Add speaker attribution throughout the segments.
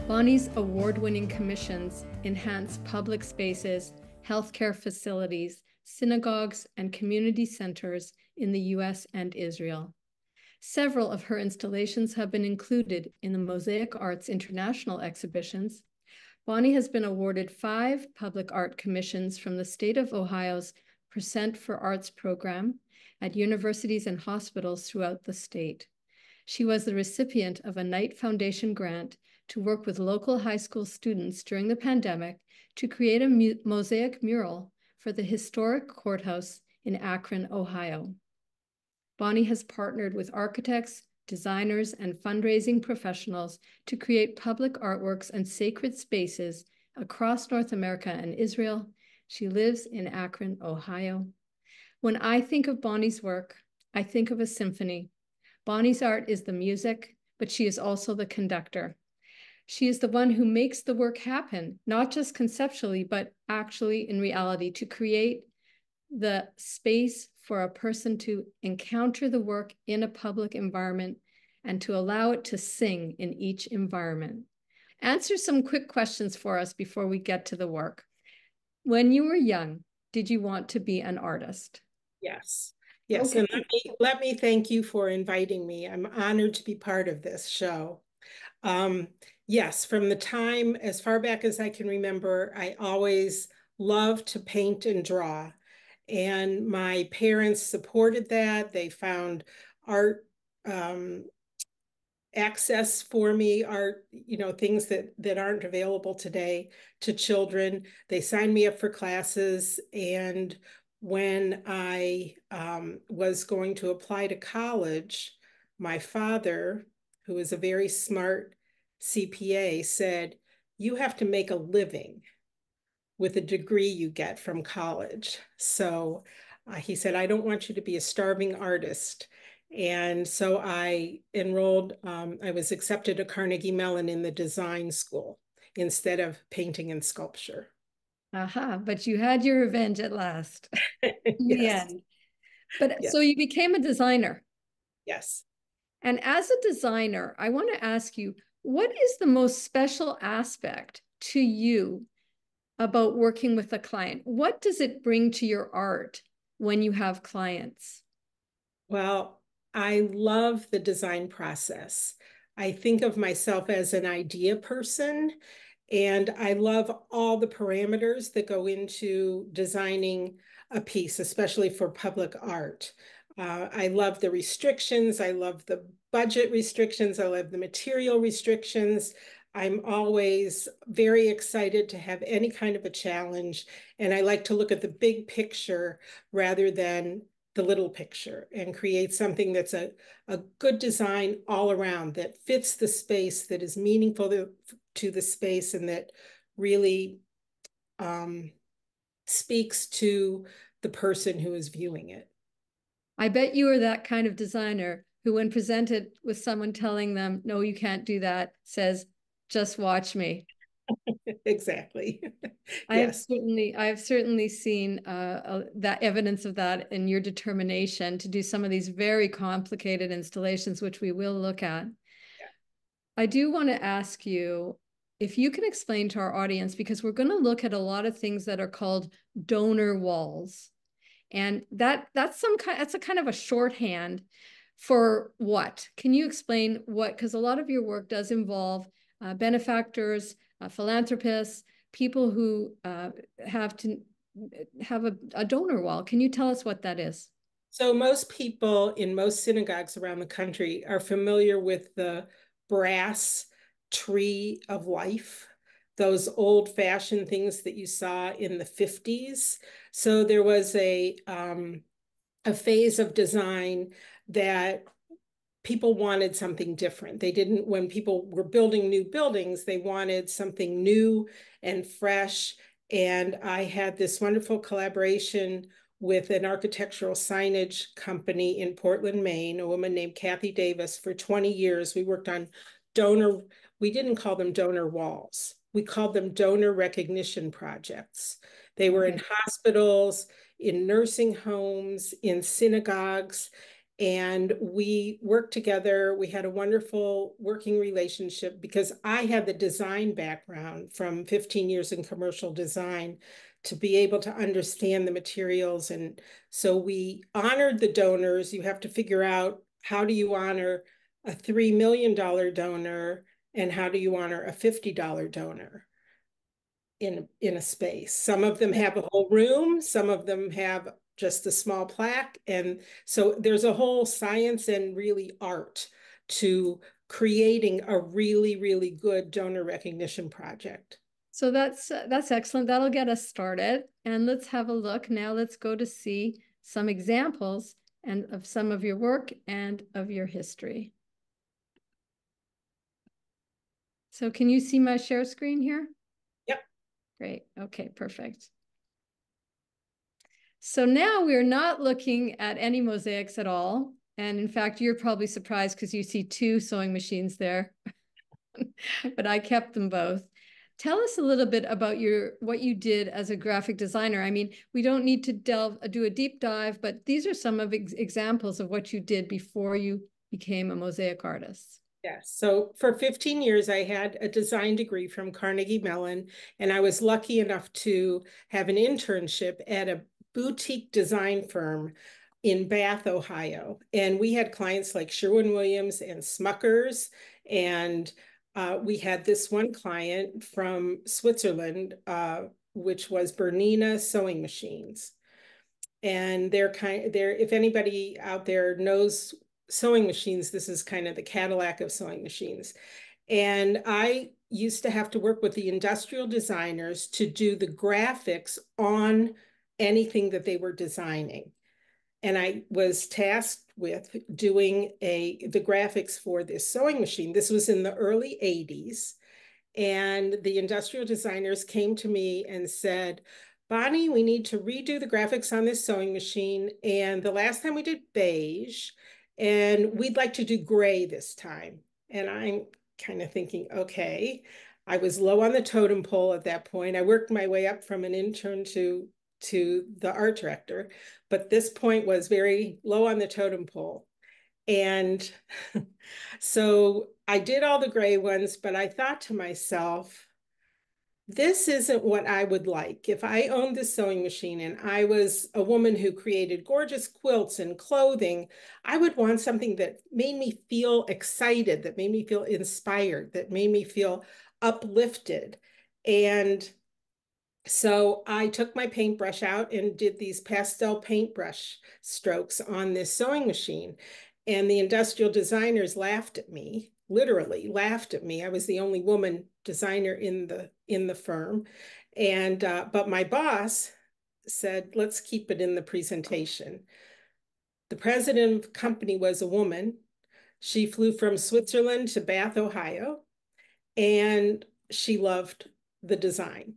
Speaker 1: Bonnie's award-winning commissions enhance public spaces, healthcare facilities, synagogues, and community centers in the US and Israel. Several of her installations have been included in the Mosaic Arts International exhibitions. Bonnie has been awarded 5 public art commissions from the state of Ohio's Percent for Arts program at universities and hospitals throughout the state. She was the recipient of a Knight Foundation grant to work with local high school students during the pandemic to create a mosaic mural for the historic courthouse in Akron, Ohio. Bonnie has partnered with architects, designers, and fundraising professionals to create public artworks and sacred spaces across North America and Israel. She lives in Akron, Ohio. When I think of Bonnie's work, I think of a symphony. Bonnie's art is the music, but she is also the conductor. She is the one who makes the work happen, not just conceptually, but actually in reality, to create the space for a person to encounter the work in a public environment and to allow it to sing in each environment. Answer some quick questions for us before we get to the work. When you were young, did you want to be an artist?
Speaker 2: Yes. Yes.
Speaker 1: Okay.
Speaker 2: And let me thank you for inviting me. I'm honored to be part of this show. Um, yes, from the time as far back as I can remember, I always loved to paint and draw. And my parents supported that. They found art access for me, art, things that aren't available today to children. They signed me up for classes. And when I was going to apply to college, my father, who is a very smart CPA, said, "You have to make a living with a degree you get from college." So he said, "I don't want you to be a starving artist." And so I enrolled, I was accepted to Carnegie Mellon in the design school instead of painting and sculpture.
Speaker 1: Aha, but you had your revenge at last in the
Speaker 2: Yes,
Speaker 1: end. But
Speaker 2: yes,
Speaker 1: so you became a designer.
Speaker 2: yes.
Speaker 1: And as a designer, I want to ask you, what is the most special aspect to you about working with a client? What does it bring to your art when you have clients?
Speaker 2: Well, I love the design process. I think of myself as an idea person, and I love all the parameters that go into designing a piece, especially for public art. I love the restrictions. I love the budget restrictions. I love the material restrictions. I'm always very excited to have any kind of a challenge, and I like to look at the big picture rather than the little picture and create something that's a good design all around that fits the space, that is meaningful to the space, and that really um, speaks to the person who is viewing it.
Speaker 1: I bet you are that kind of designer who, when presented with someone telling them, no, you can't do that, says, just watch me.
Speaker 2: Exactly. Yes.
Speaker 1: I have certainly seen that evidence of that in your determination to do some of these very complicated installations, which we will look at. I do want to ask you if you can explain to our audience, because we're going to look at a lot of things that are called donor walls. And that's a kind of a shorthand for what? Can you explain what? Because a lot of your work does involve benefactors, philanthropists, people who have to have a donor wall. Can you tell us what that is?
Speaker 2: So most people in most synagogues around the country are familiar with the brass tree of life, those old-fashioned things that you saw in the 50s. So there was a phase of design that people wanted something different. They didn't, when people were building new buildings, they wanted something new and fresh. And I had this wonderful collaboration with an architectural signage company in Portland, Maine, a woman named Kathy Davis. For 20 years, we worked on donor, we didn't call them donor walls. We called them donor recognition projects. They were in
Speaker 1: Okay.
Speaker 2: hospitals, in nursing homes, in synagogues, And we worked together. We had a wonderful working relationship because I had the design background from 15 years in commercial design to be able to understand the materials. And so we honored the donors. You have to figure out, how do you honor a $3 million donor and how do you honor a $50 donor in a space? Some of them have a whole room, some of them have just a small plaque. And so there's a whole science and really art to creating a really, really good donor recognition project.
Speaker 1: So that's excellent. That'll get us started. And let's have a look. Now let's go to see some examples and of some of your work and of your history. So can you see my share screen here?
Speaker 2: Yep.
Speaker 1: Great. Okay, perfect. So now we're not looking at any mosaics at all. And in fact, you're probably surprised because you see two sewing machines there, but I kept them both. Tell us a little bit about what you did as a graphic designer. I mean, we don't need to do a deep dive, but these are some of examples of what you did before you became a mosaic artist.
Speaker 2: Yes. So for 15 years, I had a design degree from Carnegie Mellon, and I was lucky enough to have an internship at a boutique design firm in Bath, Ohio. And we had clients like Sherwin-Williams and Smuckers. And we had this one client from Switzerland, which was Bernina sewing machines. And if anybody out there knows sewing machines, this is kind of the Cadillac of sewing machines. And I used to have to work with the industrial designers to do the graphics on anything that they were designing. And I was tasked with doing the graphics for this sewing machine. This was in the early 80s. And the industrial designers came to me and said, Bonnie, we need to redo the graphics on this sewing machine. And the last time we did beige, and we'd like to do gray this time. And I'm kind of thinking, okay. I was low on the totem pole at that point. I worked my way up from an intern to the art director, but this point was very low on the totem pole. And so I did all the gray ones, but I thought to myself, this isn't what I would like. If I owned this sewing machine and I was a woman who created gorgeous quilts and clothing, I would want something that made me feel excited, that made me feel inspired, that made me feel uplifted. And so I took my paintbrush out and did these pastel paintbrush strokes on this sewing machine. And the industrial designers laughed at me, literally laughed at me. I was the only woman designer in the firm. And but my boss said, let's keep it in the presentation. The president of the company was a woman. She flew from Switzerland to Bath, Ohio, and she loved the design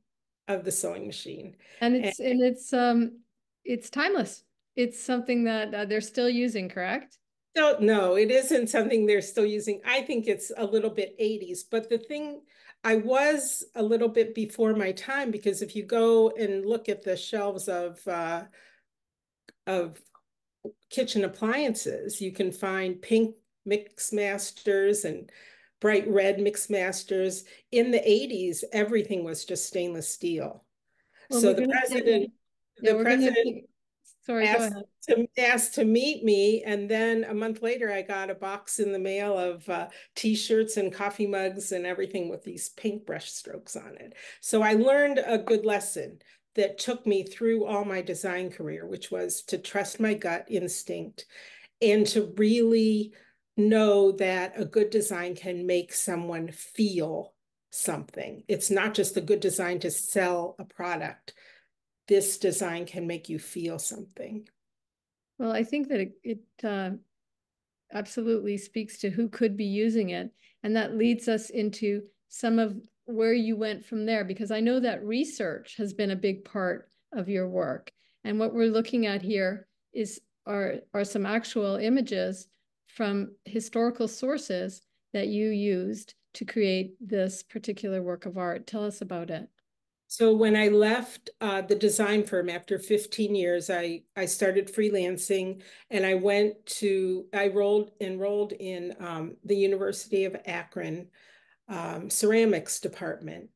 Speaker 2: of the sewing machine.
Speaker 1: And
Speaker 2: And
Speaker 1: it's timeless. It's something that they're still using, correct?
Speaker 2: don't know, it isn't something they're still using. I think it's a little bit 80s, but the thing, I was a little bit before my time, because if you go and look at the shelves of kitchen appliances, you can find pink mix masters and bright red mix masters. In the 80s, everything was just stainless steel.
Speaker 1: Well,
Speaker 2: So
Speaker 1: we're going to take, yeah,
Speaker 2: the
Speaker 1: we're going to
Speaker 2: president
Speaker 1: take, sorry, go ahead.
Speaker 2: asked to meet me, and then a month later I got a box in the mail of t-shirts and coffee mugs and everything with these paintbrush strokes on it. So I learned a good lesson that took me through all my design career, which was to trust my gut instinct and to really know that a good design can make someone feel something. It's not just a good design to sell a product. This design can make you feel something.
Speaker 1: Well, I think that it absolutely speaks to who could be using it. And that leads us into some of where you went from there, because I know that research has been a big part of your work. And what we're looking at here are some actual images from historical sources that you used to create this particular work of art. Tell us about it.
Speaker 2: So when I left the design firm after 15 years, I started freelancing and I enrolled in the University of Akron ceramics department.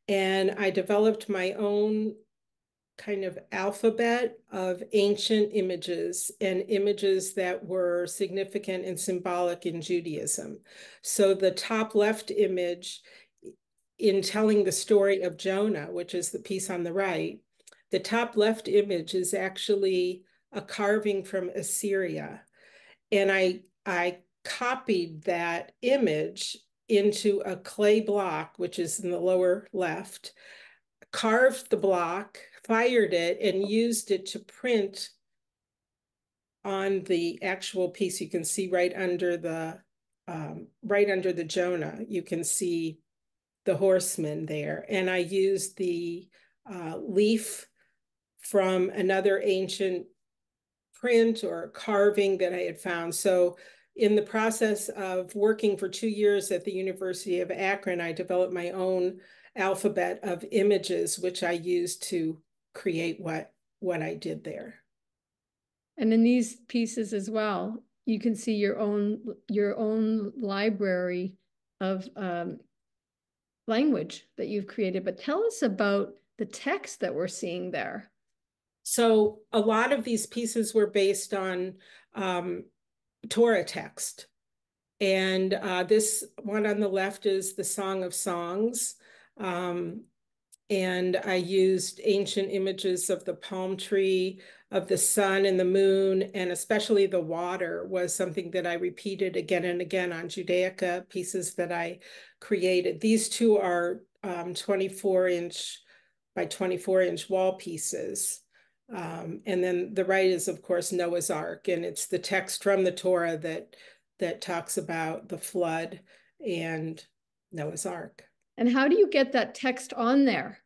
Speaker 2: And I developed my own kind of alphabet of ancient images and images that were significant and symbolic in Judaism. So the top left image, in telling the story of Jonah, which is the piece on the right, the top left image is actually a carving from Assyria. And I copied that image into a clay block, which is in the lower left, carved the block, fired it, and used it to print on the actual piece. You can see right under the Jonah, you can see the horseman there. And I used the leaf from another ancient print or carving that I had found. So in the process of working for 2 years at the University of Akron, I developed my own alphabet of images, which I used to create what I did there.
Speaker 1: And in these pieces as well, you can see your own library of language that you've created. But tell us about the text that we're seeing there.
Speaker 2: So a lot of these pieces were based on Torah text. And this one on the left is the Song of Songs. Um, and I used ancient images of the palm tree, of the sun and the moon, and especially the water was something that I repeated again and again on Judaica pieces that I created. These two are 24-inch by 24-inch wall pieces. And then the right is, of course, Noah's Ark, and it's the text from the Torah that talks about the flood and Noah's Ark.
Speaker 1: And how do you get that text on there?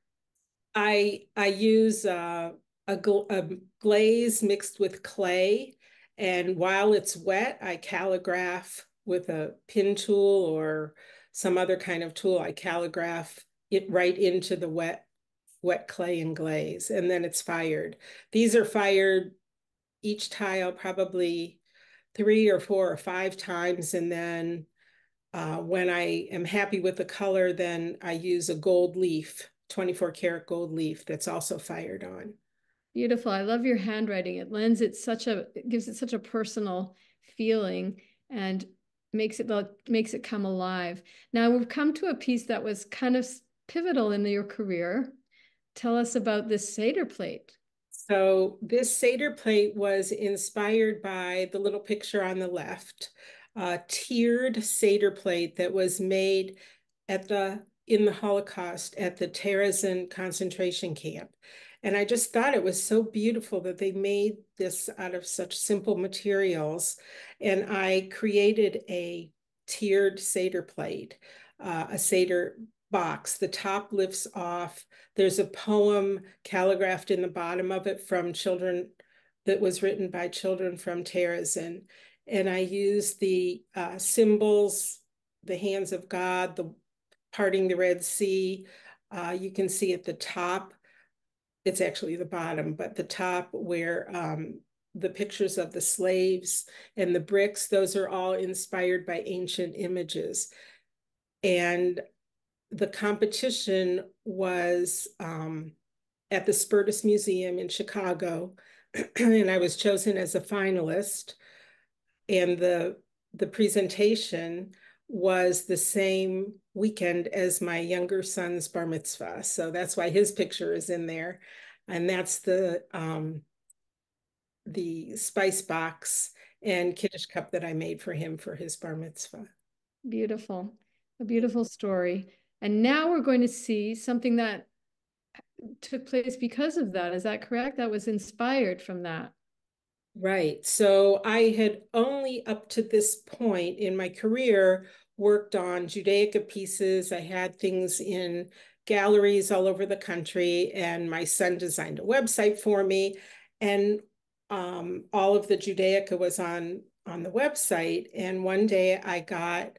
Speaker 2: I use a glaze mixed with clay, and while it's wet, I calligraph with a pin tool or some other kind of tool. I calligraph it right into the wet clay and glaze, and then it's fired. These are fired each tile probably 3 or 4 or 5 times, and then when I am happy with the color, then I use a gold leaf, 24 karat gold leaf that's also fired on.
Speaker 1: Beautiful. I love your handwriting. It gives it such a personal feeling and makes it come alive. Now we've come to a piece that was kind of pivotal in your career. Tell us about this Seder plate.
Speaker 2: So this Seder plate was inspired by the little picture on the left, a tiered Seder plate that was made in the Holocaust at the Terezin concentration camp. And I just thought it was so beautiful that they made this out of such simple materials. And I created a tiered Seder plate, a Seder box. The top lifts off. There's a poem calligraphed in the bottom of it from children that was written by children from Terezin. And I use the symbols, the hands of God, the parting the Red Sea. You can see at the top, it's actually the bottom, but the top where the pictures of the slaves and the bricks, those are all inspired by ancient images. And the competition was at the Spertus Museum in Chicago, and I was chosen as a finalist. And the presentation was the same weekend as my younger son's bar mitzvah. So that's why his picture is in there. And that's the spice box and Kiddush cup that I made for him for his bar mitzvah.
Speaker 1: Beautiful. A beautiful story. And now we're going to see something that took place because of that. Is that correct? That was inspired from that.
Speaker 2: Right. So I had only up to this point in my career worked on Judaica pieces. I had things in galleries all over the country, and my son designed a website for me. And all of the Judaica was on the website. And one day I got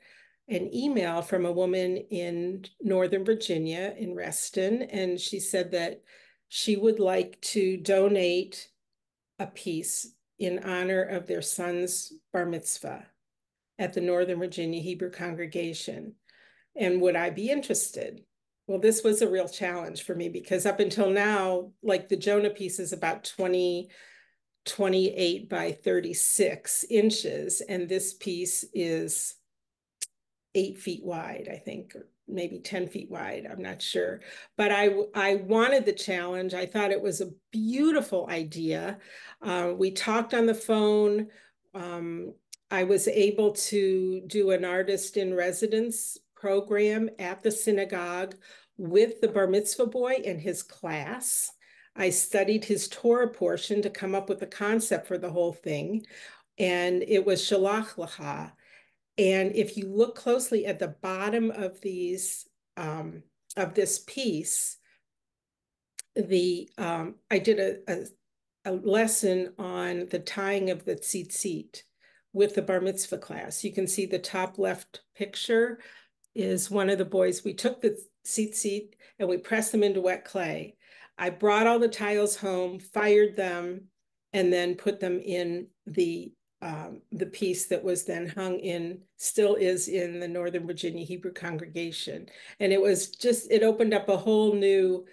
Speaker 2: an email from a woman in Northern Virginia in Reston, and she said that she would like to donate a piece in honor of their son's bar mitzvah at the Northern Virginia Hebrew congregation. And would I be interested? Well, this was a real challenge for me because up until now, like the Jonah piece is about 28 by 36 inches, and this piece is 8 feet wide, I think, or maybe 10 feet wide. I'm not sure. But I wanted the challenge. I thought it was a beautiful idea. We talked on the phone. I was able to do an artist in residence program at the synagogue with the bar mitzvah boy and his class. I studied his Torah portion to come up with the concept for the whole thing. And it was Shalach Lacha. And if you look closely at the bottom of these of this piece, I did a lesson on the tying of the tzitzit with the bar mitzvah class. You can see the top left picture is one of the boys. We took the tzitzit and we pressed them into wet clay. I brought all the tiles home, fired them, and then put them in the piece that was then hung in, still is in the Northern Virginia Hebrew congregation. And it was just, it opened up a whole new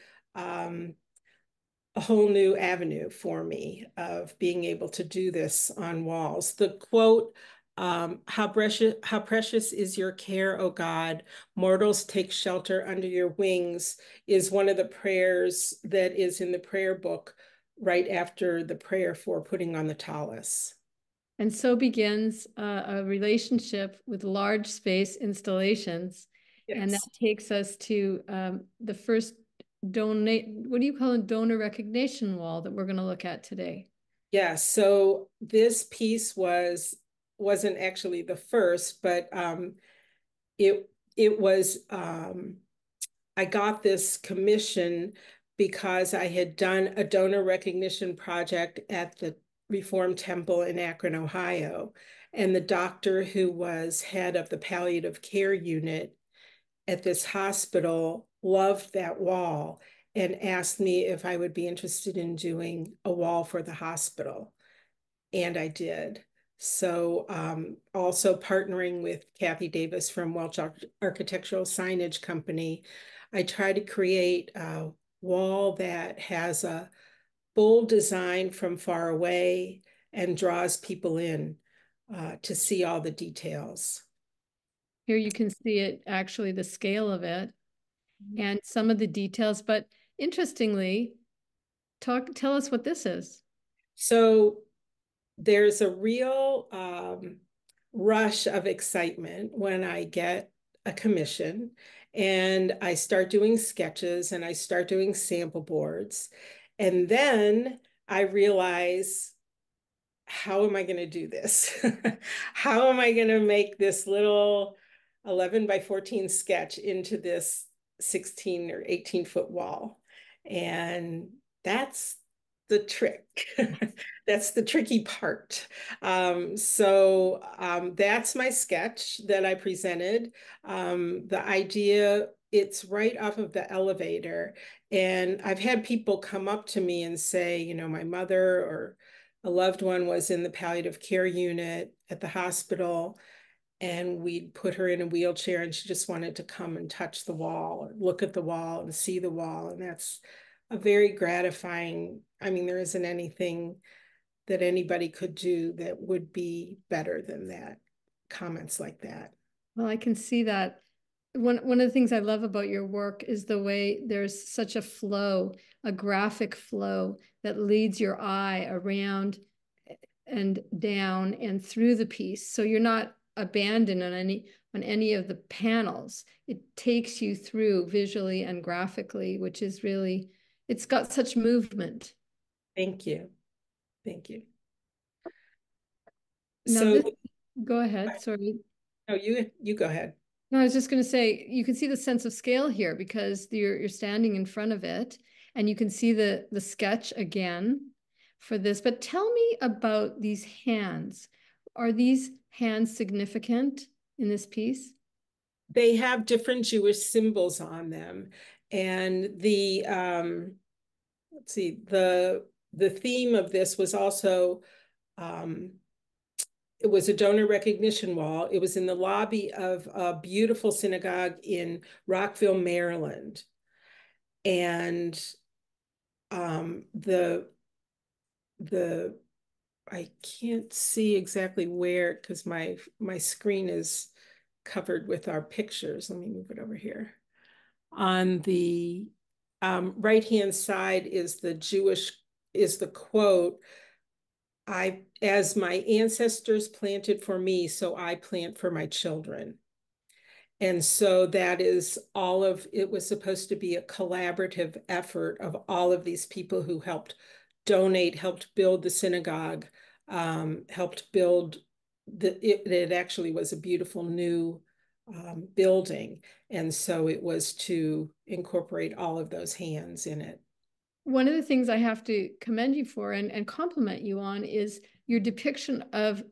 Speaker 2: avenue for me of being able to do this on walls. The quote, how precious is your care, O God. Mortals take shelter under your wings, is one of the prayers that is in the prayer book right after the prayer for putting on the tallis.
Speaker 1: And so begins a relationship with large space installations. And that
Speaker 2: Yes.
Speaker 1: takes us to the first what do you call it, donor recognition wall that we're going to look at today.
Speaker 2: Yeah, so this piece wasn't actually the first, but it was I got this commission because I had done a donor recognition project at the Reform Temple in Akron, Ohio. And the doctor who was head of the palliative care unit at this hospital loved that wall and asked me if I would be interested in doing a wall for the hospital. And I did. So also partnering with Kathy Davis from Welch Architectural Signage Company, I try to create a wall that has a bold design from far away and draws people in to see all the details.
Speaker 1: Here you can see it, actually, the scale of it and some of the details. But interestingly, tell us what this is.
Speaker 2: So there's a real rush of excitement when I get a commission and I start doing sketches and I start doing sample boards. And then I realize, how am I going to do this? How am I going to make this little 11 by 14 sketch into this 16 or 18-foot wall? And that's the trick. That's the tricky part. That's my sketch that I presented. The idea, it's right off of the elevator. And I've had people come up to me and say, you know, my mother or a loved one was in the palliative care unit at the hospital, and we'd put her in a wheelchair and she just wanted to come and touch the wall or look at the wall and see the wall. And that's a very gratifying, I mean, there isn't anything that anybody could do that would be better than that, comments like that.
Speaker 1: Well, I can see that. One of the things I love about your work is the way there's such a flow, a graphic flow that leads your eye around and down and through the piece. So you're not abandoned on any of the panels. It takes you through visually and graphically, which is really, it's got such movement.
Speaker 2: Thank you. Thank you.
Speaker 1: Now
Speaker 2: So,
Speaker 1: this, go ahead, sorry.
Speaker 2: no, you go ahead.
Speaker 1: No, I was just going to say, you can see the sense of scale here because you're standing in front of it and you can see the sketch again for this. But tell me about these hands. Are these hands significant in this piece?
Speaker 2: they have different Jewish symbols on them. And let's see, the theme of this was also, um, it was a donor recognition wall. It was in the lobby of a beautiful synagogue in Rockville, Maryland. And the I can't see exactly where because my screen is covered with our pictures. Let me move it over here. On the right-hand side is the quote, I, as my ancestors planted for me, so I plant for my children. And so that is all of it was supposed to be a collaborative effort of all of these people who helped donate, helped build the synagogue, helped build it actually was a beautiful new building. And so it was to incorporate all of those hands in it.
Speaker 1: One of the things I have to commend you for and compliment you on is your depiction of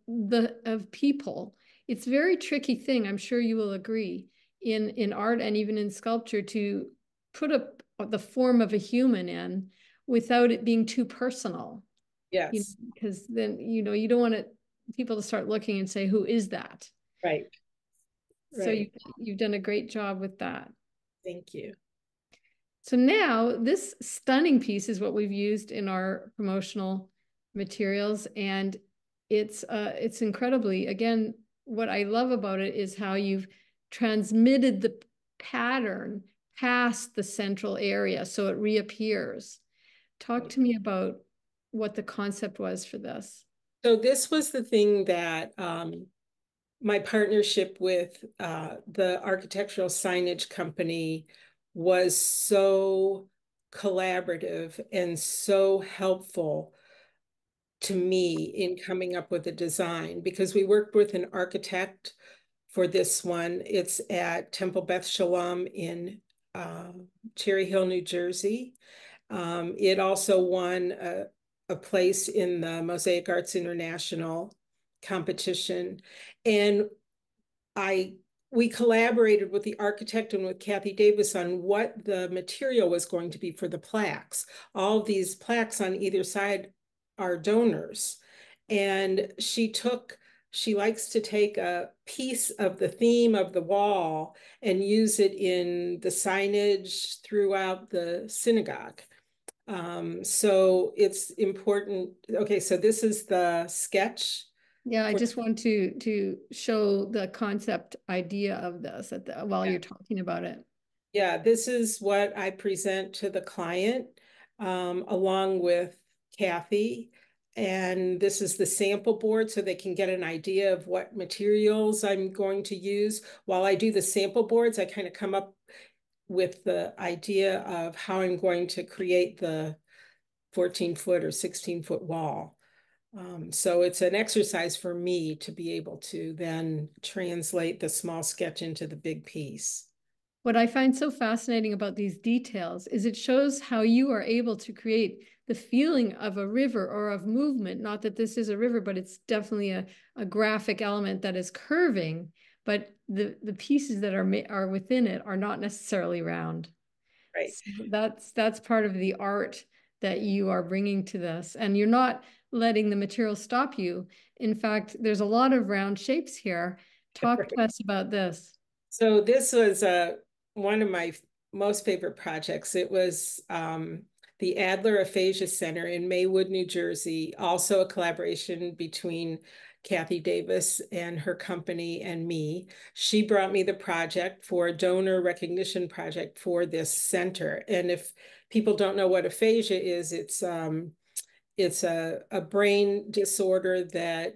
Speaker 1: people. It's a very tricky thing, I'm sure you will agree, in art and even in sculpture to put the form of a human in without it being too personal.
Speaker 2: Yes.
Speaker 1: Because then, you don't want people to start looking and say, who is that?
Speaker 2: Right.
Speaker 1: So
Speaker 2: Right.
Speaker 1: you've done a great job with that.
Speaker 2: Thank you.
Speaker 1: So now this stunning piece is what we've used in our promotional materials. And it's incredibly, again, what I love about it is how you've transmitted the pattern past the central area so it reappears. Talk to me about what the concept was for this.
Speaker 2: So this was the thing that my partnership with the architectural signage company was so collaborative and so helpful to me in coming up with a design because we worked with an architect for this one. It's at Temple Beth Shalom in uh, Cherry Hill, New Jersey. It also won a place in the Mosaic Arts International competition. And I we collaborated with the architect and with Kathy Davis on what the material was going to be for the plaques. All of these plaques on either side are donors. And she likes to take a piece of the theme of the wall and use it in the signage throughout the synagogue. So it's important. Okay, so this is the sketch.
Speaker 1: Yeah, I
Speaker 2: For,
Speaker 1: just want to show the concept idea of this while
Speaker 2: yeah,
Speaker 1: you're talking about it.
Speaker 2: yeah, this is what I present to the client along with Kathy. And this is the sample board so they can get an idea of what materials I'm going to use. While I do the sample boards, I kind of come up with the idea of how I'm going to create the 14-foot or 16-foot wall. So it's an exercise for me to be able to then translate the small sketch into the big piece.
Speaker 1: What I find so fascinating about these details is it shows how you are able to create the feeling of a river or of movement. Not that this is a river, but it's definitely a graphic element that is curving, but the pieces that are within it are not necessarily round.
Speaker 2: Right.
Speaker 1: So that's part of the art that you are bringing to this. And you're not letting the material stop you. In fact, there's a lot of round shapes here. Talk to us about this.
Speaker 2: So this was one of my most favorite projects. It was the Adler Aphasia Center in Maywood, New Jersey, also a collaboration between Kathy Davis and her company and me. She brought me the project for a donor recognition project for this center. And if people don't know what aphasia is, it's a brain disorder that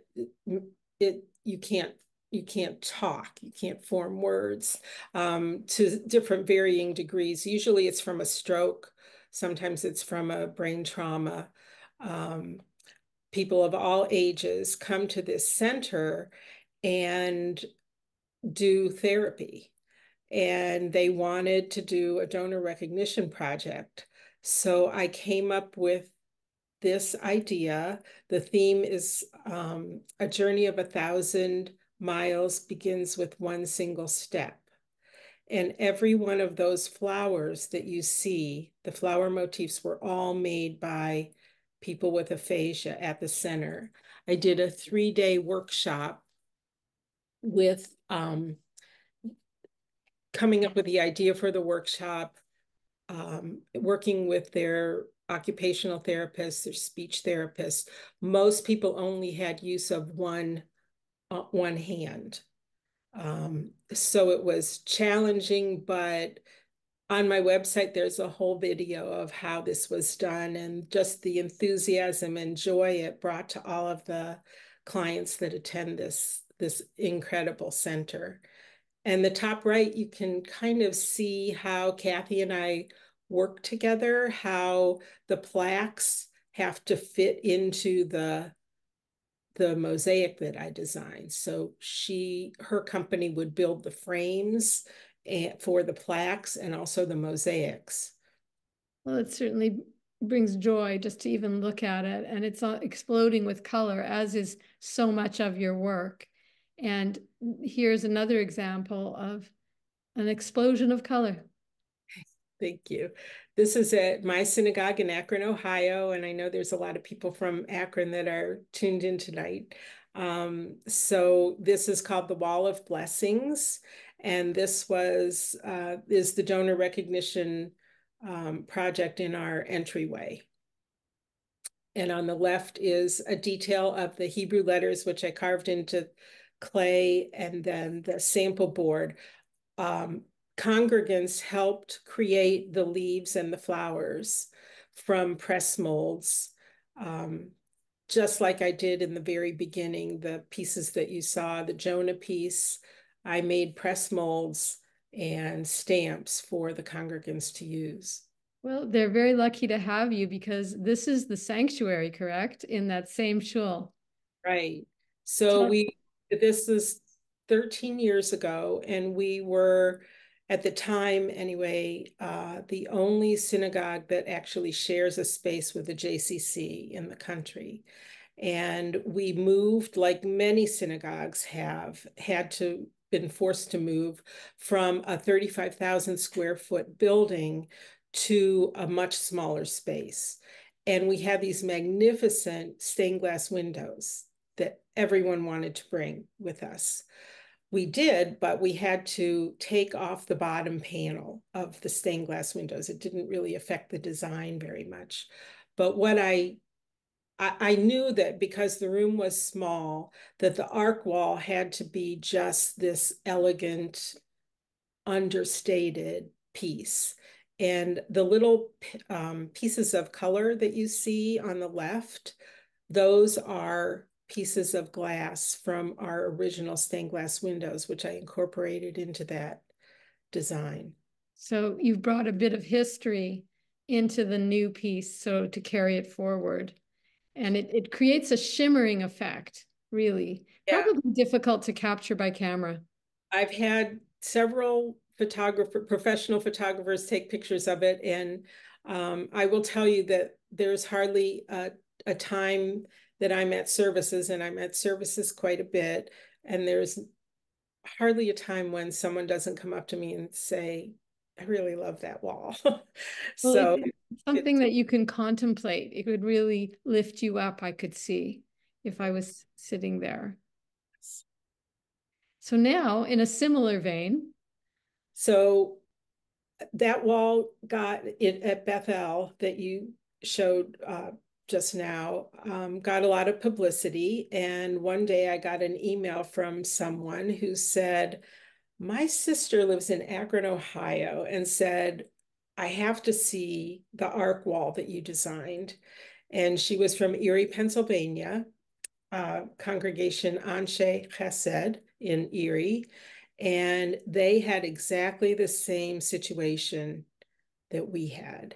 Speaker 2: it you can't talk, you can't form words to different varying degrees. Usually it's from a stroke, sometimes it's from a brain trauma. Um, People of all ages come to this center and do therapy. And they wanted to do a donor recognition project. So I came up with this idea. The theme is a journey of 1,000 miles begins with one single step. And every one of those flowers that you see, the flower motifs were all made by people with aphasia at the center. I did a 3-day workshop with coming up with the idea for the workshop, working with their occupational therapists, their speech therapists. Most people only had use of one hand. So it was challenging, but on my website, there's a whole video of how this was done and just the enthusiasm and joy it brought to all of the clients that attend this incredible center. And the top right, you can kind of see how Kathy and I work together, how the plaques have to fit into the mosaic that I designed. So her company would build the frames for the plaques and also the mosaics.
Speaker 1: Well, it certainly brings joy just to even look at it. And it's exploding with color, as is so much of your work. And here's another example of an explosion of color.
Speaker 2: Thank you. This is at my synagogue in Akron, Ohio, and I know there's a lot of people from Akron that are tuned in tonight. So this is called the Wall of Blessings, and this is the donor recognition project in our entryway. And on the left is a detail of the Hebrew letters, which I carved into clay, and then the sample board. Congregants helped create the leaves and the flowers from press molds, just like I did in the very beginning, the pieces that you saw, the Jonah piece, I made press molds and stamps for the congregants to use.
Speaker 1: Well, they're very lucky to have you because this is the sanctuary, correct? In that same shul.
Speaker 2: Right. So
Speaker 1: Tell,
Speaker 2: this is 13 years ago, and we were, at the time anyway, the only synagogue that actually shares a space with the JCC in the country. And we moved, like many synagogues have had to been forced to move from a 35,000 square foot building to a much smaller space. And we had these magnificent stained glass windows that everyone wanted to bring with us. We did, but we had to take off the bottom panel of the stained glass windows. It didn't really affect the design very much. But what I knew that because the room was small, that the arc wall had to be just this elegant, understated piece. And the little pieces of color that you see on the left, those are pieces of glass from our original stained glass windows, which I incorporated into that design.
Speaker 1: so you've brought a bit of history into the new piece, so to carry it forward. And it creates a shimmering effect, really.
Speaker 2: Yeah,
Speaker 1: Probably difficult to capture by camera.
Speaker 2: I've had several professional photographers take pictures of it, and I will tell you that there's hardly a time that I'm at services, and I'm at services quite a bit, and there's hardly a time when someone doesn't come up to me and say, "I really love that wall."
Speaker 1: Well,
Speaker 2: So
Speaker 1: it's
Speaker 2: it,
Speaker 1: something that you can contemplate. It would really lift you up, I could see, if I was sitting there. So now, in a similar vein,
Speaker 2: so that wall got it at Bethel that you showed just now, got a lot of publicity. And one day I got an email from someone who said, my sister lives in Akron, Ohio, and said, I have to see the arc wall that you designed. And she was from Erie, Pennsylvania, congregation Anshe Chesed in Erie. And they had exactly the same situation that we had.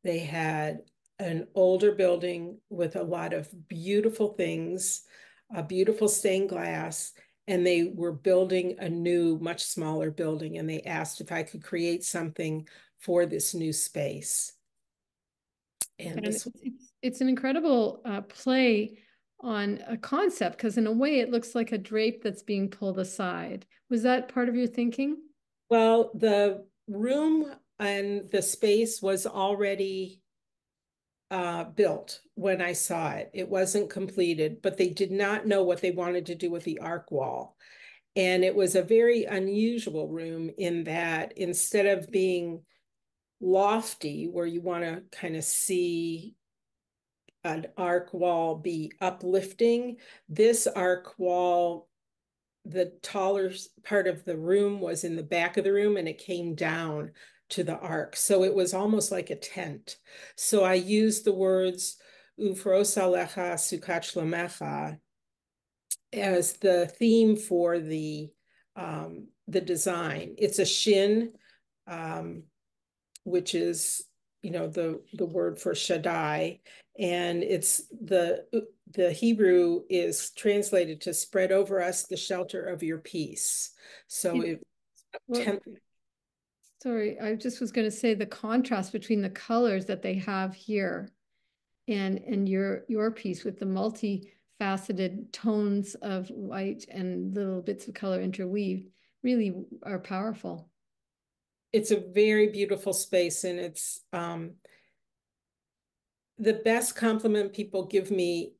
Speaker 2: They had an older building with a lot of beautiful things, a beautiful stained glass, and they were building a new, much smaller building. And they asked if I could create something for this new space. And
Speaker 1: and
Speaker 2: this,
Speaker 1: it's an incredible play on a concept because in a way it looks like a drape that's being pulled aside. Was that part of your thinking?
Speaker 2: Well, the room and the space was already built when I saw it. It wasn't completed, but they did not know what they wanted to do with the arc wall. And it was a very unusual room in that instead of being lofty, where you want to kind of see an arc wall be uplifting, this arc wall, the taller part of the room was in the back of the room and it came down to the arc. So it was almost like a tent. So I used the words Ufros alecha sukat shlemecha as the theme for the design. It's a shin, um, which is the word for Shaddai, and it's the Hebrew is translated to spread over us the shelter of your peace. So
Speaker 1: It,
Speaker 2: it
Speaker 1: well, sorry, I just was going to say the contrast between the colors that they have here and your piece with the multifaceted tones of white and little bits of color interweaved really are powerful.
Speaker 2: it's a very beautiful space, and it's the best compliment people give me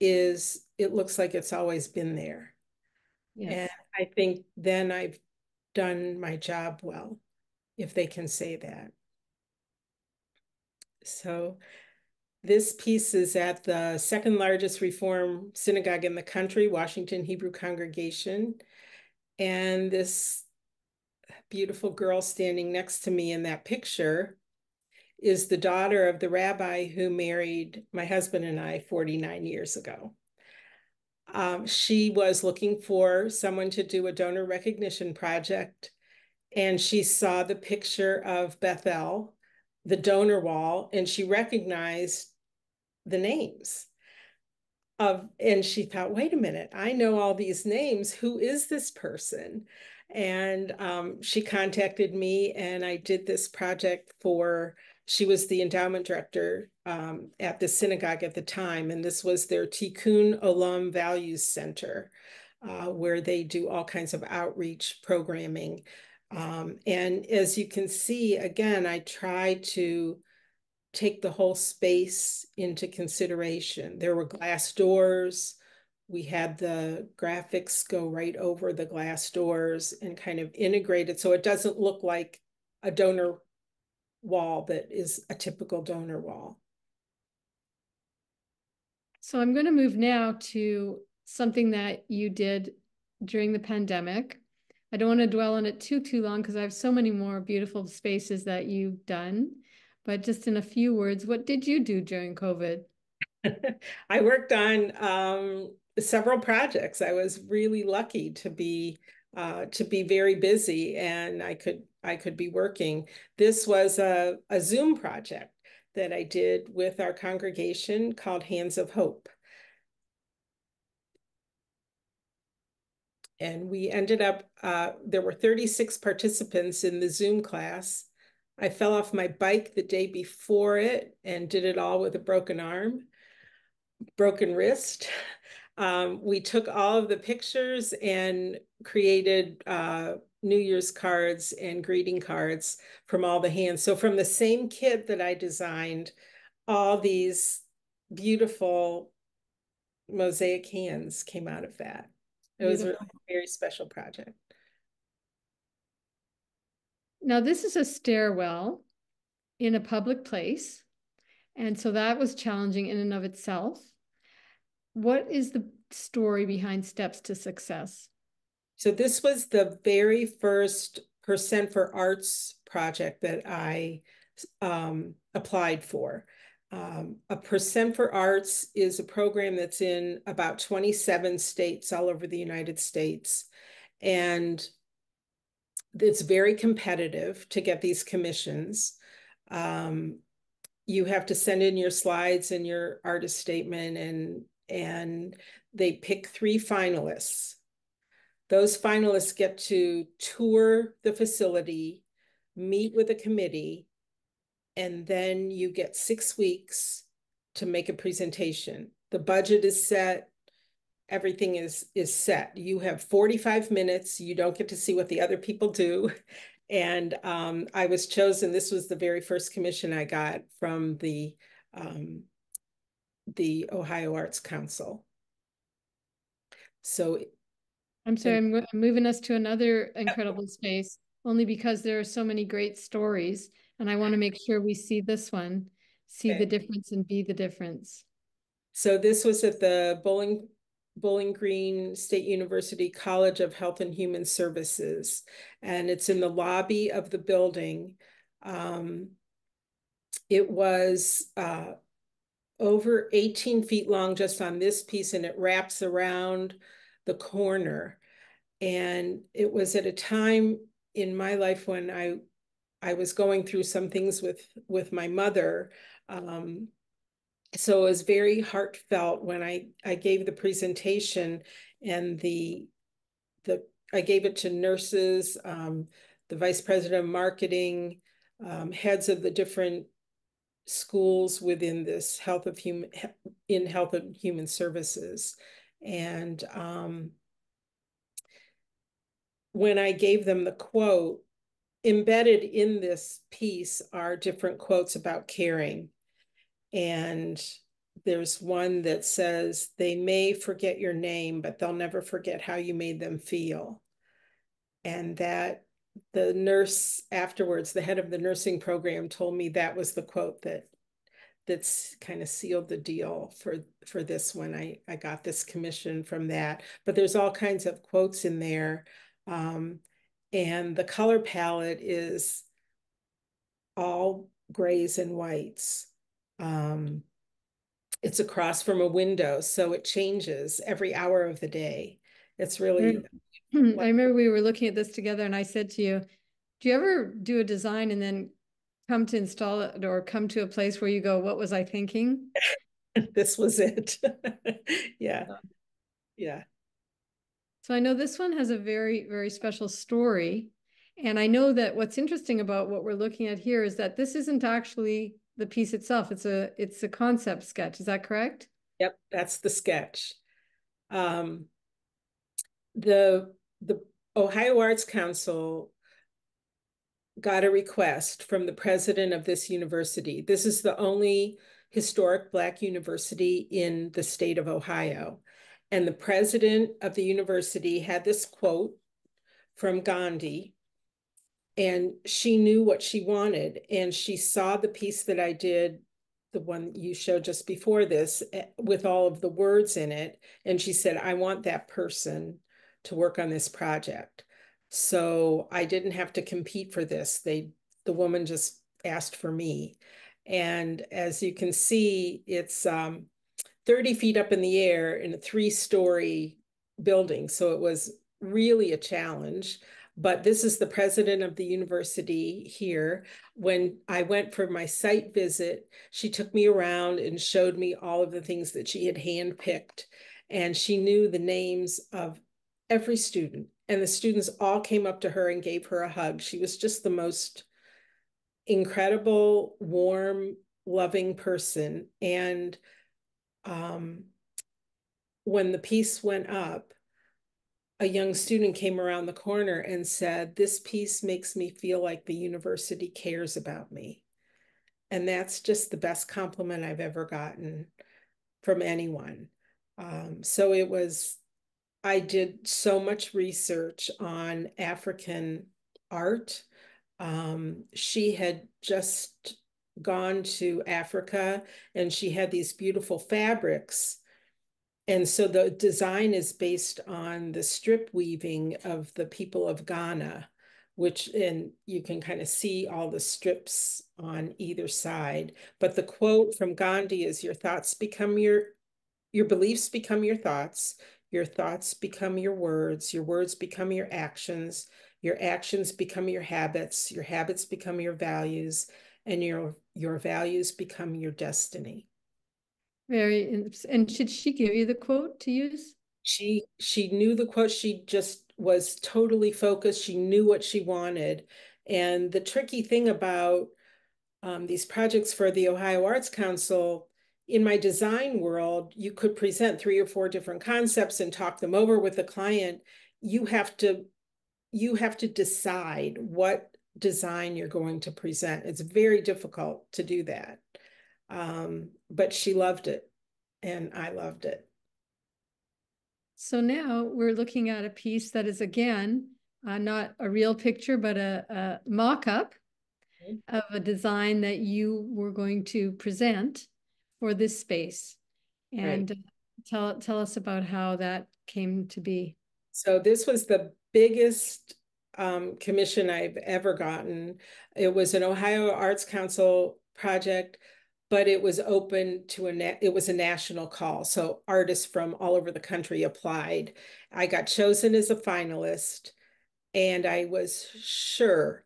Speaker 2: is it looks like it's always been there. And
Speaker 1: Yes.
Speaker 2: I think then I've done my job well, if they can say that. So this piece is at the second largest Reform synagogue in the country, Washington Hebrew Congregation. And this beautiful girl standing next to me in that picture is the daughter of the rabbi who married my husband and I 49 years ago. She was looking for someone to do a donor recognition project, and she saw the picture of Bethel, the donor wall, and she recognized the names and she thought, wait a minute, I know all these names. Who is this person? And she contacted me, and I did this project for, she was the endowment director at the synagogue at the time. And this was their Tikkun Olam Values Center, where they do all kinds of outreach programming. And as you can see, again, I try to take the whole space into consideration. There were glass doors. We had the graphics go right over the glass doors and kind of integrate it so it doesn't look like a donor wall that is a typical donor wall.
Speaker 1: So I'm going to move now to something that you did during the pandemic. I don't want to dwell on it too long because I have so many more beautiful spaces that you've done. But just in a few words, what did you do during COVID?
Speaker 2: I worked on several projects. I was really lucky to be very busy, and I could be working. This was a Zoom project that I did with our congregation called Hands of Hope. And we ended up, there were 36 participants in the Zoom class. I fell off my bike the day before it and did it all with a broken arm, broken wrist. We took all of the pictures and created New Year's cards and greeting cards from all the hands. So from the same kit that I designed, all these beautiful mosaic hands came out of that. It was really
Speaker 1: Beautiful.
Speaker 2: a very special project.
Speaker 1: Now, this is a stairwell in a public place. And so that was challenging in and of itself. What is the story behind Steps to Success?
Speaker 2: So this was the very first Percent for Arts project that I applied for. A Percent for Arts is a program that's in about 27 states all over the United States. And it's very competitive to get these commissions. You have to send in your slides and your artist statement, and they pick 3 finalists. Those finalists get to tour the facility, meet with a committee, and then you get 6 weeks to make a presentation. The budget is set, everything is set. You have 45 minutes. You don't get to see what the other people do. And I was chosen. This was the very first commission I got from the Ohio Arts Council. So,
Speaker 1: I'm sorry,
Speaker 2: and
Speaker 1: I'm moving us to another incredible space only because there are so many great stories, and I want to make sure we see this one, see the
Speaker 2: okay.
Speaker 1: difference and be the difference.
Speaker 2: So this was at the Bowling Green State University College of Health and Human Services, and it's in the lobby of the building. It was over 18 feet long just on this piece, and it wraps around the corner. And it was at a time in my life when I was going through some things with my mother. Um, so it was very heartfelt when I gave the presentation, and the I gave it to nurses, the vice president of marketing, heads of the different schools within this health and human services. And when I gave them the quote, embedded in this piece are different quotes about caring. And there's one that says, they may forget your name, but they'll never forget how you made them feel. And that the nurse afterwards, the head of the nursing program, told me that was the quote that's kind of sealed the deal for this one. I got this commission from that, but there's all kinds of quotes in there. And the color palette is all grays and whites. Um, it's across from a window, so it changes every hour of the day. It's
Speaker 1: I
Speaker 2: really
Speaker 1: remember we were looking at this together, and I said to you, do you ever do a design and then come to install it or come to a place where you go, what was I thinking?
Speaker 2: this was it. Yeah, yeah.
Speaker 1: So I know this one has a very, very special story. And I know that what's interesting about what we're looking at here is that this isn't actually the piece itself. It's a concept sketch. Is that correct?
Speaker 2: Yep, that's the sketch. Um, the Ohio Arts Council got a request from the president of this university. This is the only historic Black university in the state of Ohio. And the president of the university had this quote from Gandhi, and she knew what she wanted. And she saw the piece that I did, the one you showed just before this, with all of the words in it. And she said, I want that person to work on this project. So I didn't have to compete for this. The woman just asked for me. And as you can see, it's 30 feet up in the air in a 3-story building. So it was really a challenge. But this is the president of the university here. When I went for my site visit, she took me around and showed me all of the things that she had handpicked. And she knew the names of every student. And the students all came up to her and gave her a hug. She was just the most incredible, warm, loving person. And um, when the piece went up, a young student came around the corner and said, this piece makes me feel like the university cares about me. And that's just the best compliment I've ever gotten from anyone. So I did so much research on African art. She had just gone to Africa, and she had these beautiful fabrics. And so the design is based on the strip weaving of the people of Ghana, and you can kind of see all the strips on either side. But the quote from Gandhi is, your beliefs become your thoughts become your words become your actions become your habits become your values, and your values become your destiny.
Speaker 1: And should she give you the quote to use?
Speaker 2: She knew the quote. She just was totally focused. She knew what she wanted. And the tricky thing about these projects for the Ohio Arts Council, in my design world, you could present 3 or 4 different concepts and talk them over with the client. You have to decide what design you're going to present. It's very difficult to do that. But she loved it and I loved it.
Speaker 1: So now we're looking at a piece that is, again, not a real picture, but a mock-up of a design that you were going to present for this space.
Speaker 2: Right.
Speaker 1: And tell us about how that came to be.
Speaker 2: So this was the biggest commission I've ever gotten. It was an Ohio Arts Council project, but it was open to it was a national call. So artists from all over the country applied. I got chosen as a finalist, and I was sure,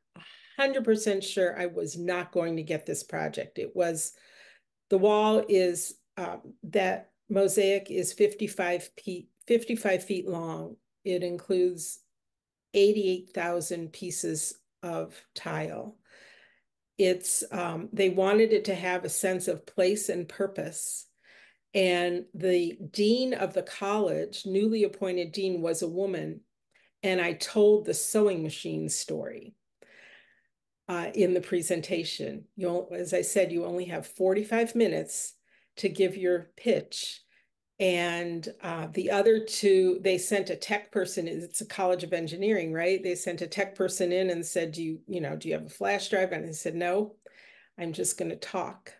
Speaker 2: 100% sure I was not going to get this project. It was the wall is that mosaic is 55 feet long. It includes 88,000 pieces of tile. They wanted it to have a sense of place and purpose. And the dean of the college, newly appointed dean, was a woman. And I told the sewing machine story in the presentation. As I said, you only have 45 minutes to give your pitch. And the other two, they sent a tech person. It's a College of Engineering, right? They sent a tech person in and said, do you have a flash drive? And I said, no, I'm just going to talk.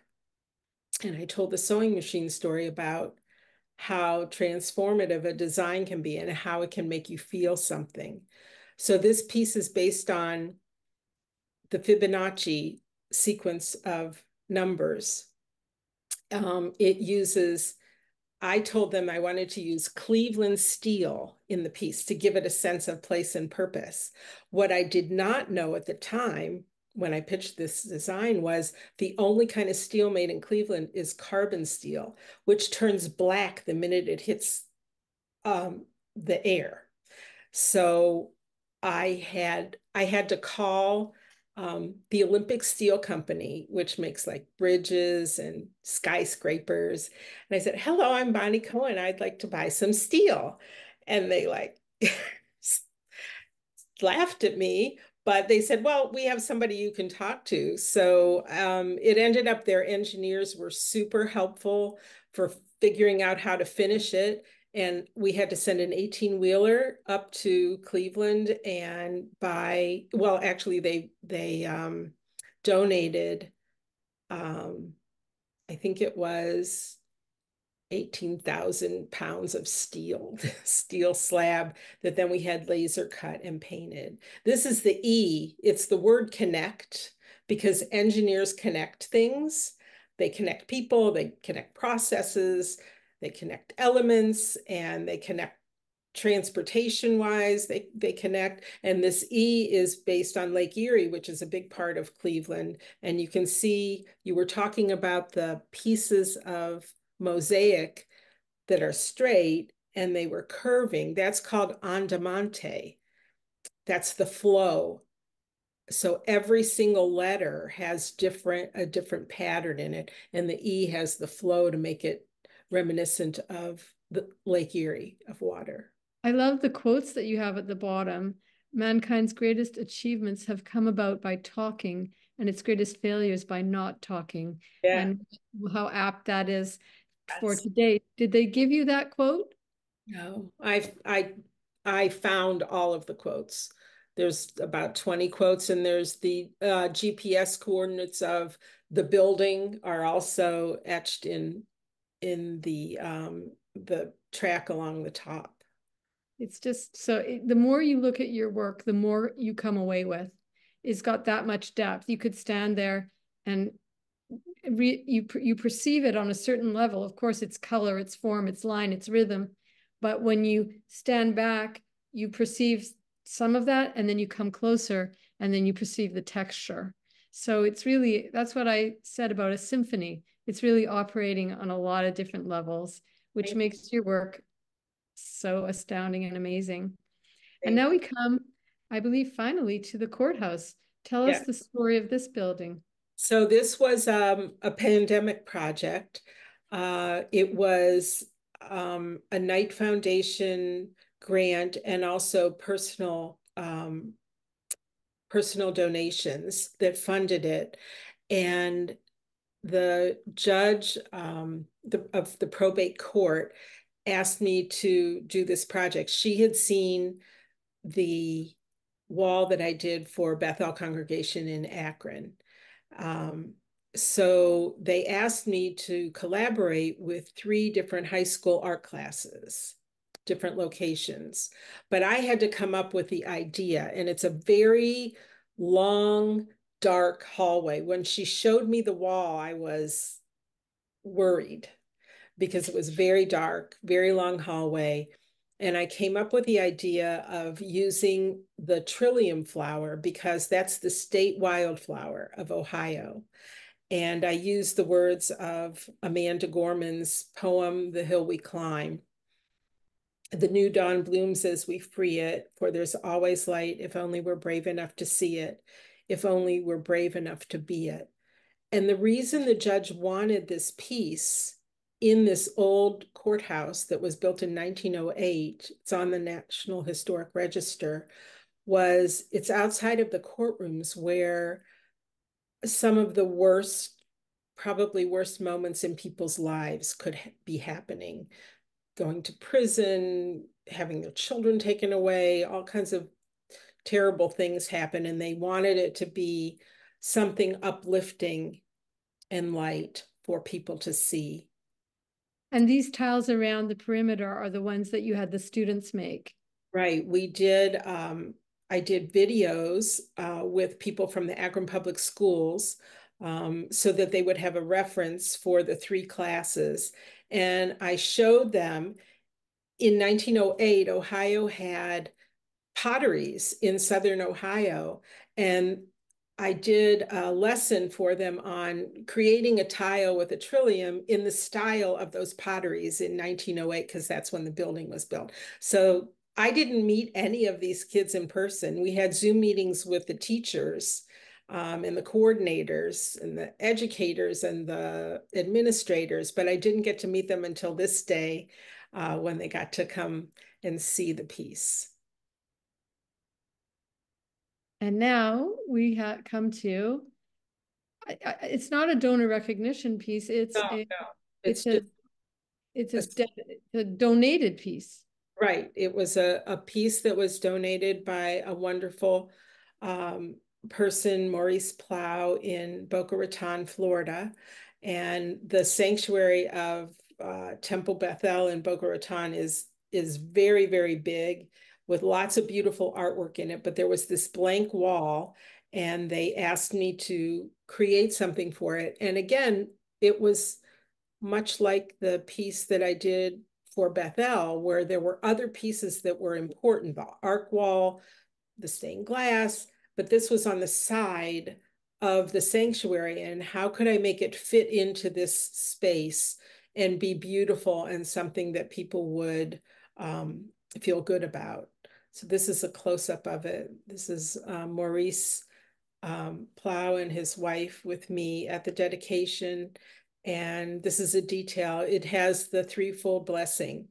Speaker 2: And I told the sewing machine story about how transformative a design can be and how it can make you feel something. So this piece is based on the Fibonacci sequence of numbers. It uses I told them I wanted to use Cleveland steel in the piece to give it a sense of place and purpose. What I did not know at the time when I pitched this design was the only kind of steel made in Cleveland is carbon steel, which turns black the minute it hits the air. So I had to call the Olympic Steel Company, which makes like bridges and skyscrapers. And I said, "Hello, I'm Bonnie Cohen. I'd like to buy some steel." And they like laughed at me, but they said, "Well, we have somebody you can talk to." So it ended up their engineers were super helpful for figuring out how to finish it. And we had to send an 18-wheeler up to Cleveland and well, actually they donated, um, I think it was 18,000 pounds of steel slab that then we had laser cut and painted. This is the E. It's the word connect because engineers connect things. They connect people, they connect processes, they connect elements, and they connect transportation wise, they connect. And this E is based on Lake Erie, which is a big part of Cleveland. And you can see you were talking about the pieces of mosaic that are straight and they were curving. That's called andamante. That's the flow. So every single letter has a different pattern in it, and the E has the flow to make it reminiscent of the Lake Erie of water.
Speaker 1: I love the quotes that you have at the bottom. Mankind's greatest achievements have come about by talking, and its greatest failures by not talking.
Speaker 2: Yeah.
Speaker 1: And how apt that is for
Speaker 2: Yes.
Speaker 1: today. Did they give you that quote?
Speaker 2: No, I found all of the quotes. There's about 20 quotes, and there's the GPS coordinates of the building are also etched in the track along the top.
Speaker 1: It's just so the more you look at your work, the more you come away with. It's got that much depth. You could stand there and you perceive it on a certain level. Of course, it's color, its form, its line, its rhythm. But when you stand back, you perceive some of that, and then you come closer, and then you perceive the texture. So it's really, that's what I said about a symphony. It's really operating on a lot of different levels, which
Speaker 2: Thank,
Speaker 1: makes your work so astounding and amazing. And
Speaker 2: thank
Speaker 1: now
Speaker 2: you.
Speaker 1: we come, I believe, finally to the courthouse. Tell us
Speaker 2: Yeah.
Speaker 1: the story of this building.
Speaker 2: So this was a pandemic project. It was a Knight Foundation grant and also personal personal donations that funded it. And the judge of the probate court asked me to do this project. She had seen the wall that I did for Bethel Congregation in Akron. Um, so they asked me to collaborate with three different high school art classes, different locations. But I had to come up with the idea, and it's a very long, dark hallway. When she showed me the wall, I was worried because it was very dark, very long hallway. And I came up with the idea of using the trillium flower because that's the state wildflower of Ohio. And I used the words of Amanda Gorman's poem, The Hill We Climb. The new dawn blooms as we free it, for there's always light if only we're brave enough to see it, if only we're brave enough to be it. And the reason the judge wanted this piece in this old courthouse that was built in 1908, it's on the National Historic Register, was it's outside of the courtrooms where some of the worst, probably worst moments in people's lives could be happening. Going to prison, having their children taken away, all kinds of terrible things happen. And they wanted it to be something uplifting and light for people to see.
Speaker 1: And these tiles around the perimeter are the ones that you had the students make.
Speaker 2: Right. I did videos with people from the Akron Public Schools so that they would have a reference for the three classes. And I showed them in 1908, Ohio had potteries in Southern Ohio. And I did a lesson for them on creating a tile with a trillium in the style of those potteries in 1908, because that's when the building was built. So I didn't meet any of these kids in person. We had Zoom meetings with the teachers and the coordinators and the educators and the administrators, but I didn't get to meet them until this day when they got to come and see the piece.
Speaker 1: And now we have come to, it's not a donor recognition piece.
Speaker 2: No, no, it's
Speaker 1: It's
Speaker 2: just
Speaker 1: it's
Speaker 2: a,
Speaker 1: a donated piece.
Speaker 2: right. It was a piece that was donated by a wonderful um, person, Maurice Plow in Boca Raton, Florida. And the sanctuary of Temple Bethel in Boca Raton is very, very big with lots of beautiful artwork in it. But there was this blank wall, and they asked me to create something for it. And again, it was much like the piece that I did for Bethel, where there were other pieces that were important, the arc wall, the stained glass, but this was on the side of the sanctuary. And how could I make it fit into this space and be beautiful and something that people would feel good about? So this is a close-up of it. This is Maurice Plow and his wife with me at the dedication. And this is a detail. It has the threefold blessing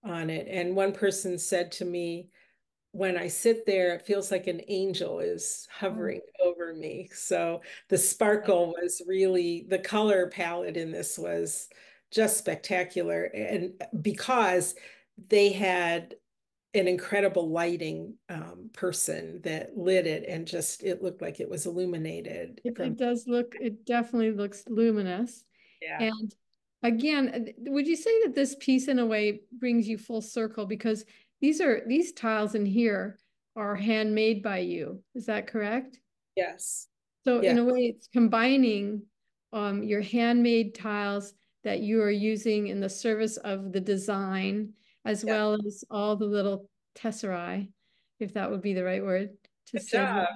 Speaker 2: on it. And one person said to me, when I sit there, it feels like an angel is
Speaker 1: Oh,
Speaker 2: hovering over me. So the sparkle was really, the color palette in this was just spectacular. And because they had an incredible lighting person that lit it and just, it looked like it was illuminated from,
Speaker 1: it does look, it definitely looks luminous.
Speaker 2: yeah.
Speaker 1: And again, would you say that this piece in a way brings you full circle because these tiles in here are handmade by you. Is that correct?
Speaker 2: Yes.
Speaker 1: So
Speaker 2: Yeah.
Speaker 1: in a way, it's combining your handmade tiles that you are using in the service of the design, as
Speaker 2: Yeah.
Speaker 1: well as all the little tesserae, if that would be the right word to
Speaker 2: Good
Speaker 1: say,
Speaker 2: job.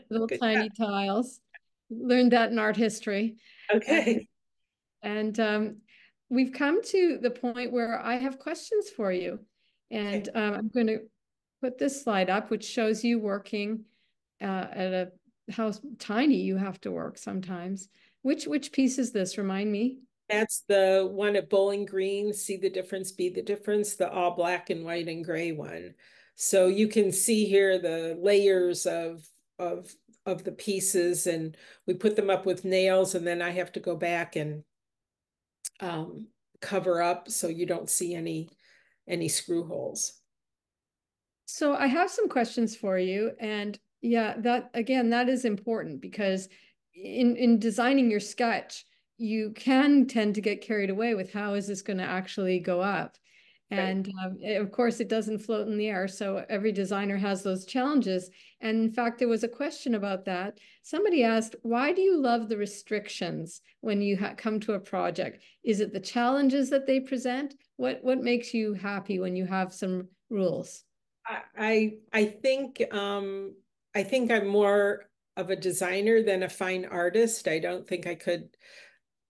Speaker 1: little
Speaker 2: Good
Speaker 1: tiny tiles. Learned that in art history.
Speaker 2: job.
Speaker 1: And,
Speaker 2: Okay.
Speaker 1: and we've come to the point where I have questions for you.
Speaker 2: Okay.
Speaker 1: And I'm going to put this slide up, which shows you working at a how tiny you have to work sometimes. Which piece is this? Remind me.
Speaker 2: That's the one at Bowling Green, See the Difference, Be the Difference, the all black and white and gray one. So you can see here the layers of of the pieces, and we put them up with nails, and then I have to go back and um, cover up so you don't see any screw holes.
Speaker 1: So I have some questions for you. And yeah, that again, that is important because in designing your sketch, you can tend to get carried away with how is this going to actually go up.
Speaker 2: Right.
Speaker 1: And of course, it doesn't float in the air. So every designer has those challenges. And in fact, there was a question about that. Somebody asked, why do you love the restrictions when you come to a project? Is it the challenges that they present? What makes you happy when you have some rules?
Speaker 2: I think I'm more of a designer than a fine artist. I don't think I could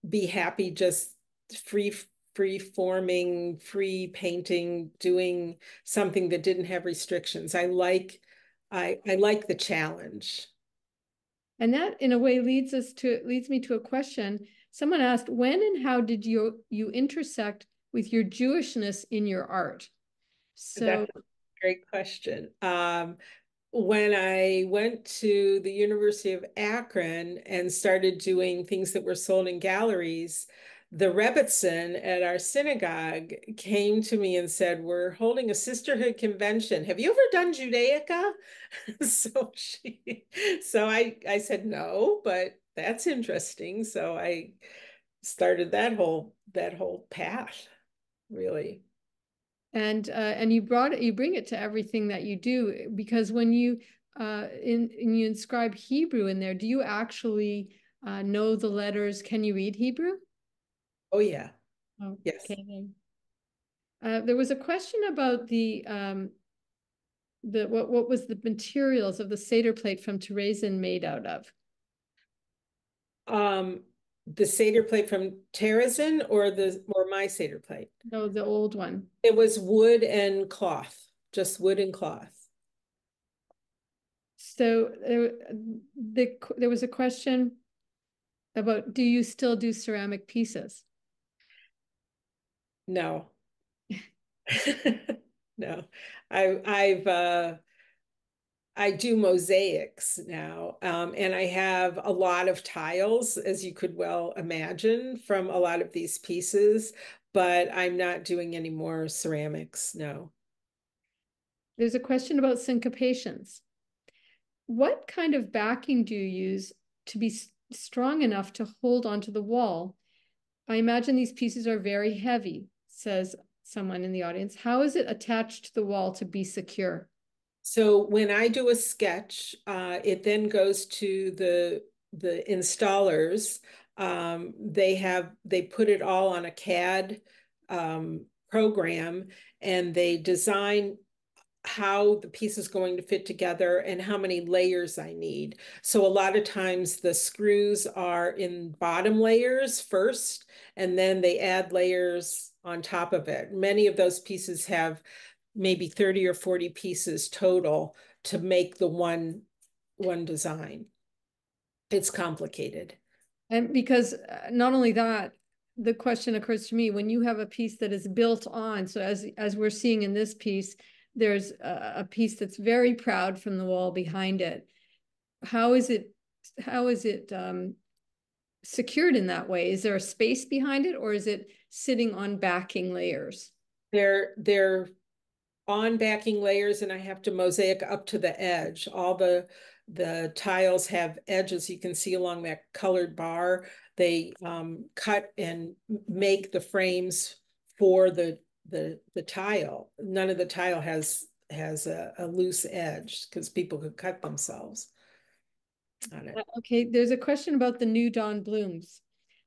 Speaker 2: be happy just free free forming, free painting, doing something that didn't have restrictions. I like the challenge.
Speaker 1: And that in a way leads me to a question. Someone asked, when and how did you intersect with your Jewishness in your art? So
Speaker 2: That's a great question. When I went to the University of Akron and started doing things that were sold in galleries, the Rebbitzin at our synagogue came to me and said, "We're holding a sisterhood convention. Have you ever done Judaica?" So I said no, but that's interesting. So I started that whole path, really.
Speaker 1: and you bring it to everything that you do because when you you inscribe Hebrew in there, do you actually know the letters? Can you read Hebrew?
Speaker 2: Oh yeah,
Speaker 1: Oh,
Speaker 2: yes.
Speaker 1: okay then. There was a question about the what was the materials of the Seder plate from Terezin made out of?
Speaker 2: Um, the Seder plate from Terrazin or my Seder plate?
Speaker 1: No, the old one.
Speaker 2: It was wood and cloth, just wood and cloth.
Speaker 1: So there was a question about, do you still do ceramic pieces?
Speaker 2: No. No. I've I do mosaics now, and I have a lot of tiles, as you could well imagine, from a lot of these pieces, but I'm not doing any more ceramics, no.
Speaker 1: There's a question about syncopations. What kind of backing do you use to be strong enough to hold onto the wall? I imagine these pieces are very heavy, says someone in the audience. How is it attached to the wall to be secure?
Speaker 2: So when I do a sketch, it then goes to the installers. They put it all on a CAD program, and they design how the piece is going to fit together and how many layers I need. So a lot of times the screws are in bottom layers first, and then they add layers on top of it. Many of those pieces have maybe 30 or 40 pieces total to make the one design. It's complicated.
Speaker 1: And because not only that, the question occurs to me when you have a piece that is built on. So as we're seeing in this piece, there's a piece that's very proud from the wall behind it. How is it how is it secured in that way? Is there a space behind it, or is it sitting on backing layers?
Speaker 2: They're on backing layers, and I have to mosaic up to the edge. All the tiles have edges you can see along that colored bar. They cut and make the frames for the tile. None of the tile has a loose edge because people could cut themselves on it.
Speaker 1: Okay, there's a question about the New Dawn blooms.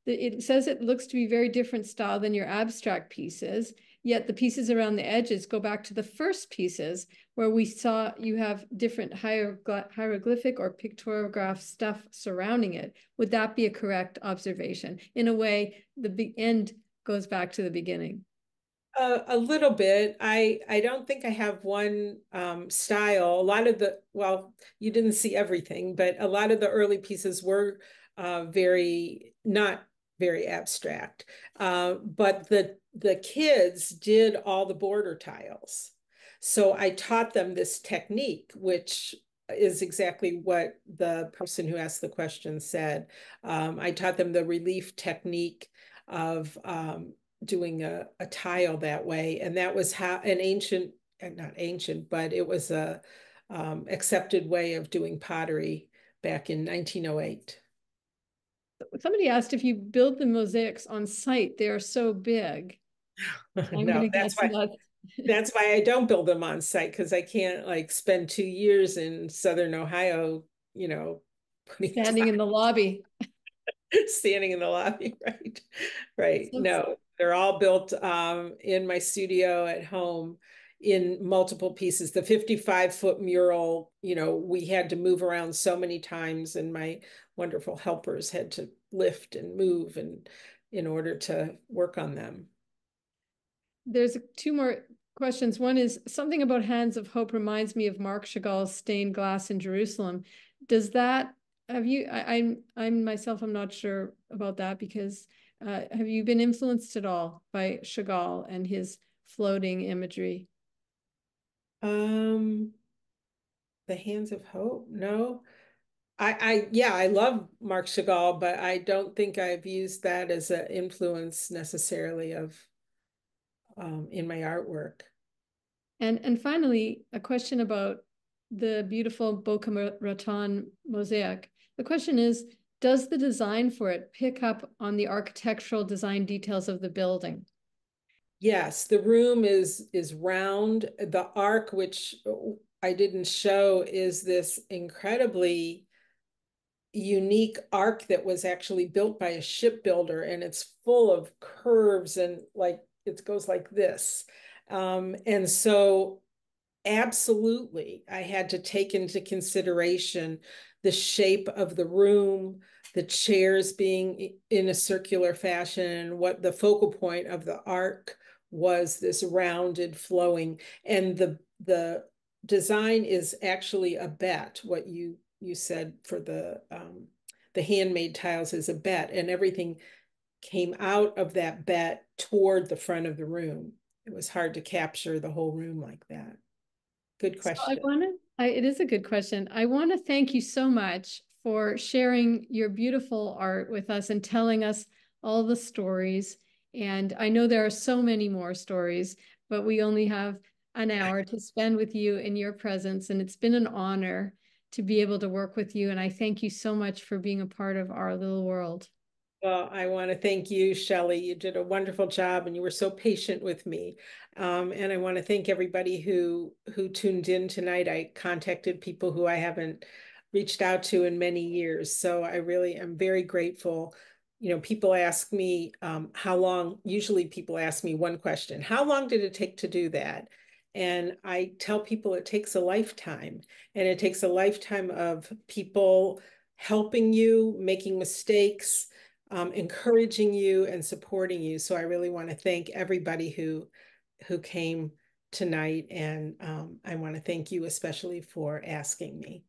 Speaker 1: It says it looks to be very different style than your abstract pieces, yet the pieces around the edges go back to the first pieces where we saw you have different hieroglyphic or pictograph stuff surrounding it. Would that be a correct observation? In a way, the end goes back to the beginning.
Speaker 2: A little bit. I don't think I have one style. A lot of well, you didn't see everything, but a lot of the early pieces were very not very abstract. But the kids did all the border tiles. So I taught them this technique, which is exactly what the person who asked the question said. I taught them the relief technique of doing a tile that way. And that was how an ancient, not ancient, but it was a accepted way of doing pottery back in 1908.
Speaker 1: Somebody asked if you build the mosaics on site, they are so big. I'm
Speaker 2: No,
Speaker 1: gonna guess that
Speaker 2: that's why I don't build them on site because I can't like spend 2 years in Southern Ohio, you know, putting
Speaker 1: standing in the lobby.
Speaker 2: standing in the lobby, right? Right.
Speaker 1: So
Speaker 2: No, they're all built in my studio at home in multiple pieces. The 55-foot mural, we had to move around so many times, and my wonderful helpers had to lift and move and in order to work on them.
Speaker 1: there's two more questions. One is something about Hands of Hope reminds me of Marc Chagall's stained glass in Jerusalem. Does that have you? I'm myself. I'm not sure about that because have you been influenced at all by Chagall and his floating imagery?
Speaker 2: Um, the Hands of Hope. No, yeah, I love Marc Chagall, but I don't think I've used that as an influence necessarily of in my artwork.
Speaker 1: And finally, a question about the beautiful Boca Raton mosaic. The question is, does the design for it pick up on the architectural design details of the building?
Speaker 2: Yes, the room is round. The arc, which I didn't show, is this incredibly unique arc that was actually built by a shipbuilder, and it's full of curves and like it goes like this. And so absolutely, I had to take into consideration the shape of the room, the chairs being in a circular fashion, and what the focal point of the arc was this rounded flowing. And the design is actually a bet. What you said for the handmade tiles is a bet, and everything came out of that bet toward the front of the room. It was hard to capture the whole room like that. Good
Speaker 1: So I
Speaker 2: question.
Speaker 1: want to, it is a good question. I want to thank you so much for sharing your beautiful art with us and telling us all the stories. And I know there are so many more stories, but we only have an hour to spend with you in your presence. And it's been an honor to be able to work with you. And I thank you so much for being a part of our little world.
Speaker 2: Well, I want to thank you, Shelley. You did a wonderful job and you were so patient with me. And I want to thank everybody who tuned in tonight. I contacted people who I haven't reached out to in many years. So I really am very grateful. People ask me how long, usually people ask me one question, how long did it take to do that? And I tell people it takes a lifetime, and it takes a lifetime of people helping you, making mistakes, encouraging you and supporting you. So I really want to thank everybody who came tonight, and I want to thank you especially for asking me.